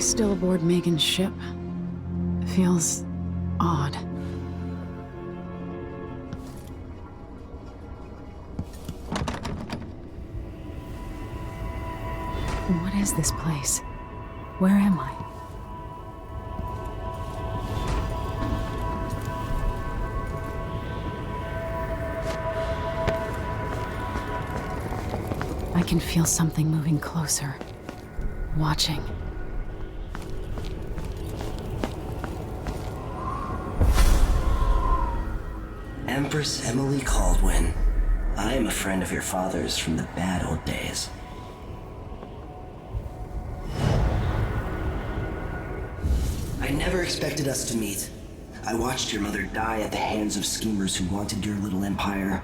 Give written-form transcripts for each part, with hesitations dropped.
still aboard Megan's ship? Feels odd. What is this place? Where am I? I can feel something moving closer. Watching. Empress Emily Caldwin. I am a friend of your father's from the bad old days. I never expected us to meet. I watched your mother die at the hands of schemers who wanted your little empire.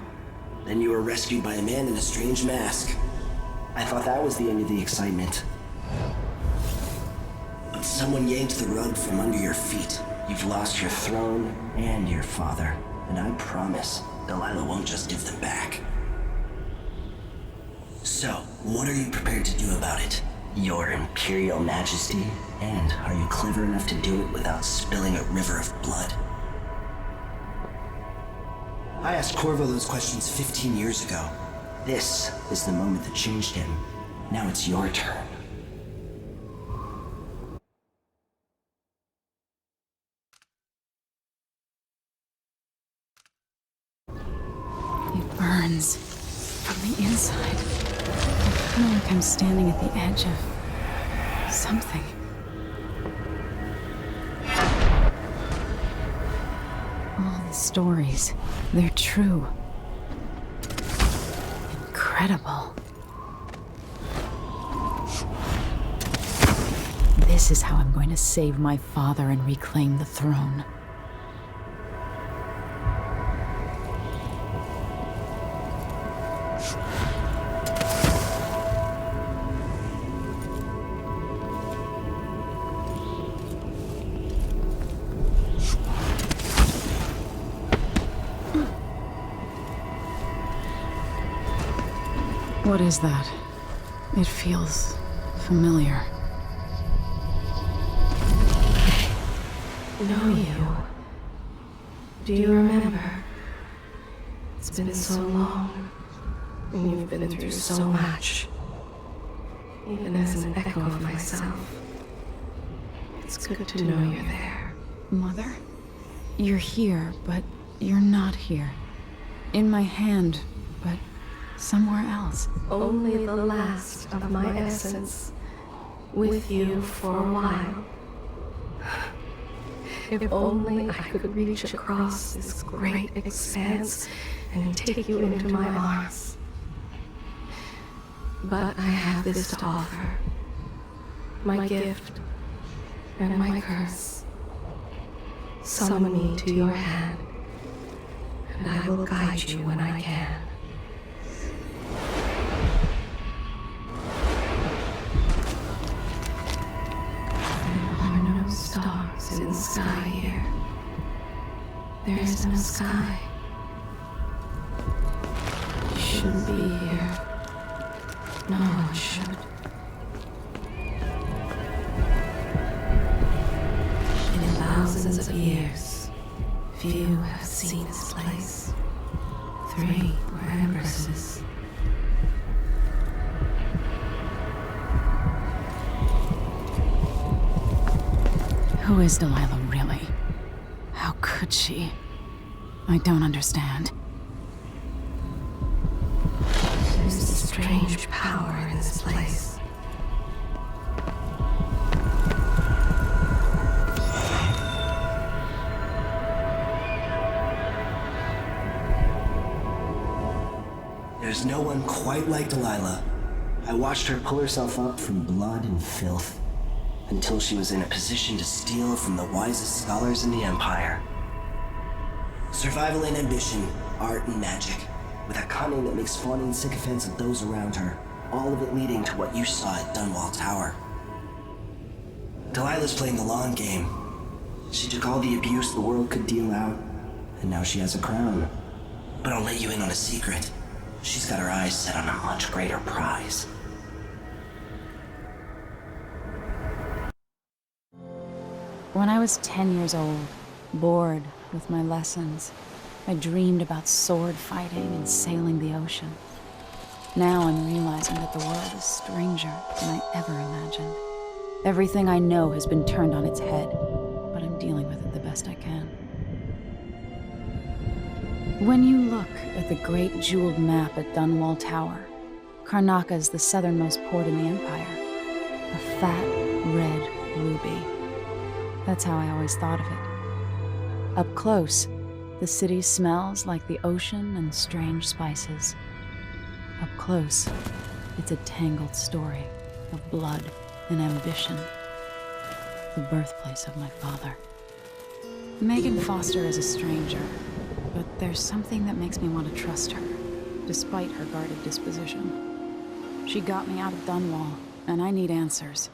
Then you were rescued by a man in a strange mask. I thought that was the end of the excitement. But someone yanked the rug from under your feet. You've lost your throne and your father. And I promise, Delilah won't just give them back. So, what are you prepared to do about it? Your Imperial Majesty? And are you clever enough to do it without spilling a river of blood? I asked Corvo those questions 15 years ago. This is the moment that changed him. Now it's your turn. It burns from the inside. I feel like I'm standing at the edge of something. All the stories, they're true. Incredible. This is how I'm going to save my father and reclaim the throne. What is that? It feels familiar. Know you. Do you remember? It's been so long, and you've been through so much. Even as an echo of myself, it's good to know you're there. Mother? You're here, but you're not here. In my hand, but somewhere else. Only the last of my essence, with you for a while. If only I could reach across this great expanse and take you into my arms. But I have this to offer. My gift and my curse. Summon me to your hand, and I will guide you when I can. Stars in the sky here. There is no sky. You shouldn't be here. No one should. In thousands of years, few have seen this place. 3 were empresses. Who is Delilah really? How could she? I don't understand. There's a strange power in this place. There's no one quite like Delilah. I watched her pull herself up from blood and filth, until she was in a position to steal from the wisest scholars in the Empire. Survival and ambition, art and magic, with a cunning that makes fawning sycophants of those around her, all of it leading to what you saw at Dunwall Tower. Delilah's playing the long game. She took all the abuse the world could deal out, and now she has a crown. But I'll let you in on a secret. She's got her eyes set on a much greater prize. When I was 10 years old, bored with my lessons, I dreamed about sword fighting and sailing the ocean. Now I'm realizing that the world is stranger than I ever imagined. Everything I know has been turned on its head, but I'm dealing with it the best I can. When you look at the great jeweled map at Dunwall Tower, Karnaca is the southernmost port in the Empire. A fat, red ruby. That's how I always thought of it. Up close, the city smells like the ocean and strange spices. Up close, it's a tangled story of blood and ambition. The birthplace of my father. Megan Foster is a stranger, but there's something that makes me want to trust her, despite her guarded disposition. She got me out of Dunwall, and I need answers.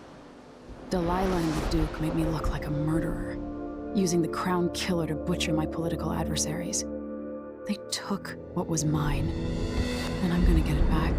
Delilah and the Duke made me look like a murderer, using the Crown Killer to butcher my political adversaries. They took what was mine, and I'm gonna get it back.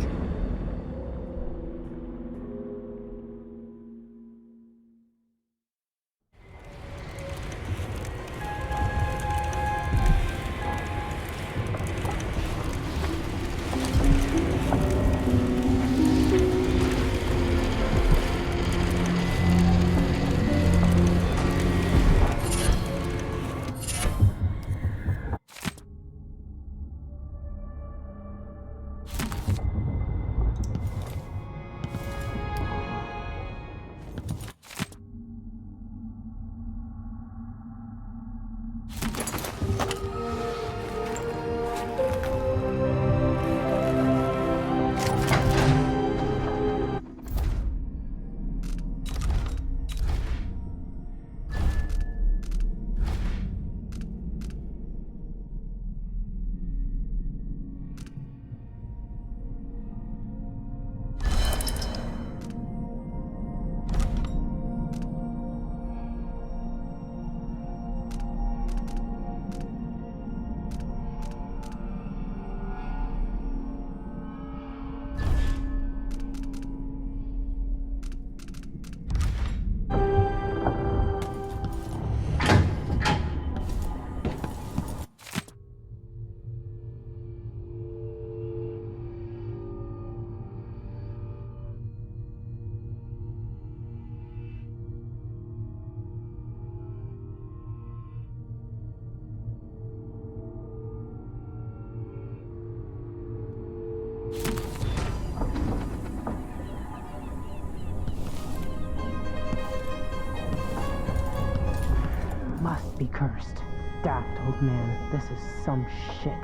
Must be cursed. Daft old man, this is some shit.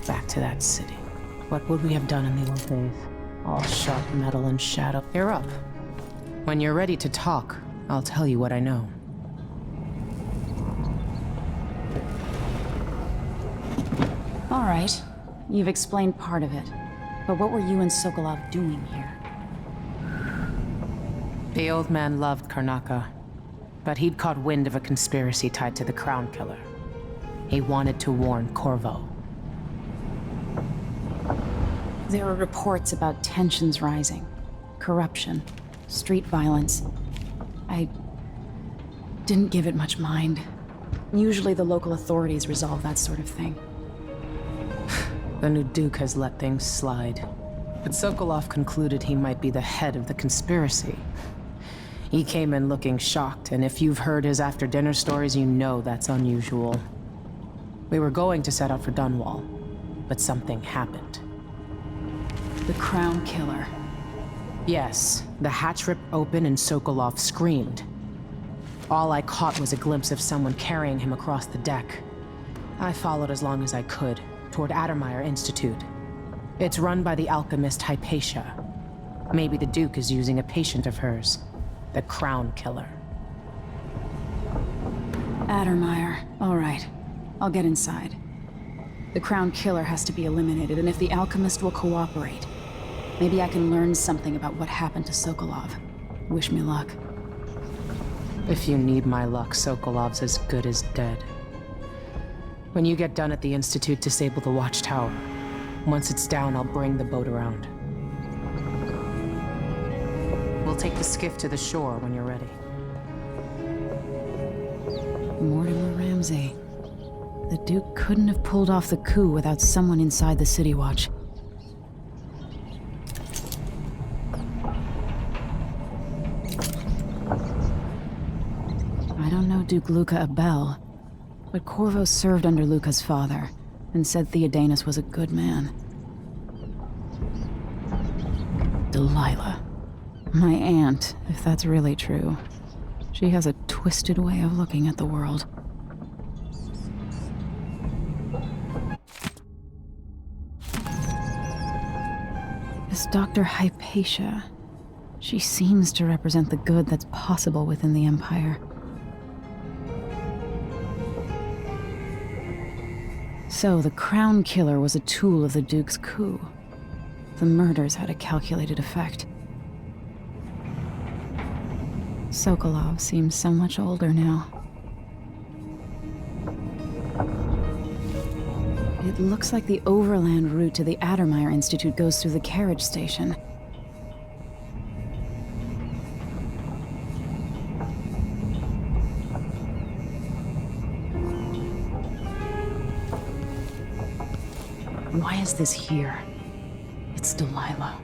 Back to that city. What would we have done in the old days? All sharp metal and shadow. You're up. When you're ready to talk, I'll tell you what I know. All right, you've explained part of it. But what were you and Sokolov doing here? The old man loved Karnaca, but he'd caught wind of a conspiracy tied to the Crown Killer. He wanted to warn Corvo. There were reports about tensions rising, corruption, street violence. I didn't give it much mind. Usually the local authorities resolve that sort of thing. The new Duke has let things slide. But Sokolov concluded he might be the head of the conspiracy. He came in looking shocked, and if you've heard his after-dinner stories, you know that's unusual. We were going to set out for Dunwall, but something happened. The Crown Killer. Yes, the hatch ripped open and Sokolov screamed. All I caught was a glimpse of someone carrying him across the deck. I followed as long as I could, toward Addermeyer Institute. It's run by the alchemist Hypatia. Maybe the Duke is using a patient of hers, the Crown Killer. Addermeyer. All right. I'll get inside. The Crown Killer has to be eliminated, and if the alchemist will cooperate, maybe I can learn something about what happened to Sokolov. Wish me luck. If you need my luck, Sokolov's as good as dead. When you get done at the Institute, disable the watchtower. Once it's down, I'll bring the boat around. We'll take the skiff to the shore when you're ready. Mortimer Ramsey. The Duke couldn't have pulled off the coup without someone inside the City Watch. I don't know Duke Luca Abel, but Corvo served under Luca's father and said Theodanis was a good man. Delilah. My aunt, if that's really true. She has a twisted way of looking at the world. This Dr. Hypatia. She seems to represent the good that's possible within the Empire. So, the Crown Killer was a tool of the Duke's coup. The murders had a calculated effect. Sokolov seems so much older now. It looks like the overland route to the Addermeyer Institute goes through the carriage station. Why is this here? It's Delilah.